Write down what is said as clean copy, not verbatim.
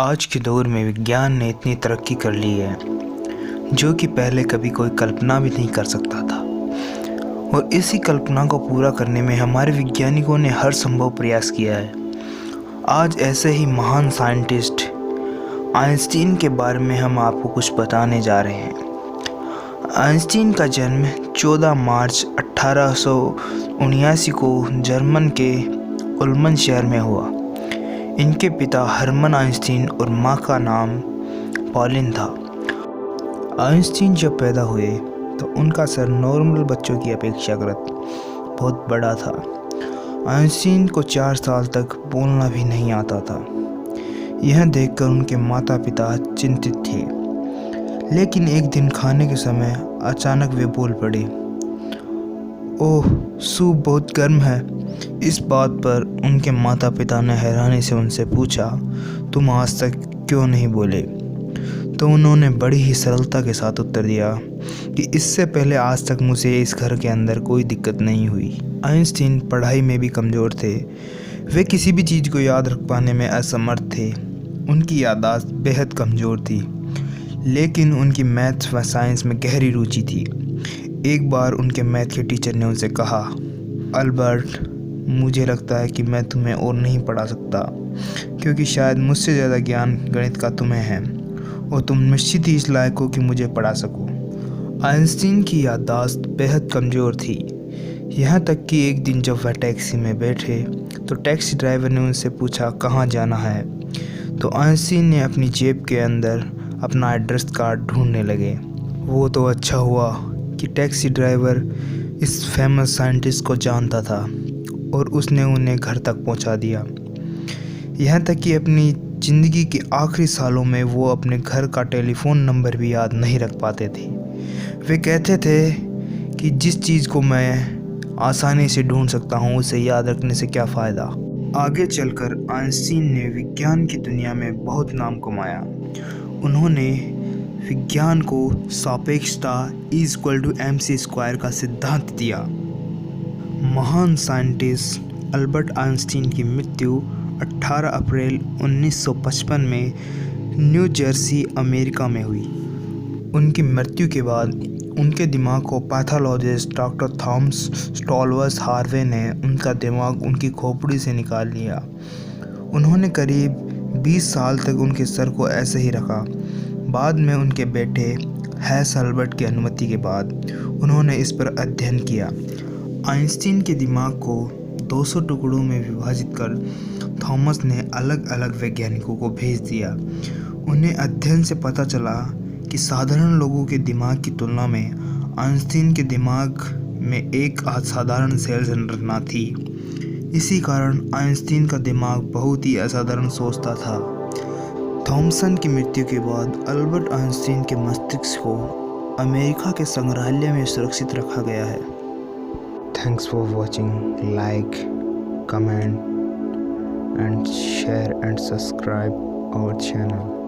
आज के दौर में विज्ञान ने इतनी तरक्की कर ली है जो कि पहले कभी कोई कल्पना भी नहीं कर सकता था। और इसी कल्पना को पूरा करने में हमारे वैज्ञानिकों ने हर संभव प्रयास किया है। आज ऐसे ही महान साइंटिस्ट आइंस्टीन के बारे में हम आपको कुछ बताने जा रहे हैं। आइंस्टीन का जन्म 14 मार्च 1879 को जर्मन के उल्मन शहर में हुआ। इनके पिता हरमन आइंस्टीन और मां का नाम पॉलिन था। आइंस्टीन जब पैदा हुए तो उनका सर नॉर्मल बच्चों की अपेक्षाकृत बहुत बड़ा था। आइंस्टीन को 4 साल तक बोलना भी नहीं आता था। यह देखकर उनके माता पिता चिंतित थे, लेकिन एक दिन खाने के समय अचानक वे बोल पड़े, ओह, सूप बहुत गर्म है। इस बात पर उनके माता पिता ने हैरानी से उनसे पूछा, तुम आज तक क्यों नहीं बोले? तो उन्होंने बड़ी ही सरलता के साथ उत्तर दिया कि इससे पहले आज तक मुझे इस घर के अंदर कोई दिक्कत नहीं हुई। आइंस्टीन पढ़ाई में भी कमज़ोर थे। वे किसी भी चीज़ को याद रख पाने में असमर्थ थे। उनकी याददाश्त बेहद कमज़ोर थी, लेकिन उनकी मैथ्स व साइंस में गहरी रुचि थी। एक बार उनके मैथ के टीचर ने उनसे कहा, अल्बर्ट, मुझे लगता है कि मैं तुम्हें और नहीं पढ़ा सकता, क्योंकि शायद मुझसे ज़्यादा ज्ञान गणित का तुम्हें है और तुम निश्चित ही इस लायक हो कि मुझे पढ़ा सको। आइंस्टीन की याददाश्त बेहद कमज़ोर थी। यहाँ तक कि एक दिन जब वह टैक्सी में बैठे तो टैक्सी ड्राइवर ने उनसे पूछा, कहाँ जाना है? तो आइंस्टीन ने अपनी जेब के अंदर अपना एड्रेस कार्ड ढूंढने लगे। वो तो अच्छा हुआ कि टैक्सी ड्राइवर इस फेमस साइंटिस्ट को जानता था और उसने उन्हें घर तक पहुंचा दिया। यहाँ तक कि अपनी ज़िंदगी के आखिरी सालों में वो अपने घर का टेलीफ़ोन नंबर भी याद नहीं रख पाते थे। वे कहते थे कि जिस चीज़ को मैं आसानी से ढूंढ सकता हूँ उसे याद रखने से क्या फ़ायदा। आगे चलकर आइंस्टीन ने विज्ञान की दुनिया में बहुत नाम कमाया। उन्होंने विज्ञान को सापेक्षता E=mc² का सिद्धांत दिया। महान साइंटिस्ट अल्बर्ट आइंस्टीन की मृत्यु 18 अप्रैल 1955 में न्यू जर्सी, अमेरिका में हुई। उनकी मृत्यु के बाद उनके दिमाग को पैथोलॉजिस्ट डॉक्टर थॉमस स्टॉलवर्थ हार्वे ने उनका दिमाग उनकी खोपड़ी से निकाल लिया। उन्होंने करीब 20 साल तक उनके सर को ऐसे ही रखा। बाद में उनके बेटे हैस अल्बर्ट की अनुमति के बाद उन्होंने इस पर अध्ययन किया। आइंस्टीन के दिमाग को 200 टुकड़ों में विभाजित कर थॉमस ने अलग अलग वैज्ञानिकों को भेज दिया। उन्हें अध्ययन से पता चला कि साधारण लोगों के दिमाग की तुलना में आइंस्टीन के दिमाग में एक असाधारण सेल संरचना थी। इसी कारण आइंस्टीन का दिमाग बहुत ही असाधारण सोचता था। थॉमसन की मृत्यु के बाद अल्बर्ट आइंस्टीन के मस्तिष्क को अमेरिका के संग्रहालय में सुरक्षित रखा गया है। Thanks for watching. Like, comment and share and subscribe our channel.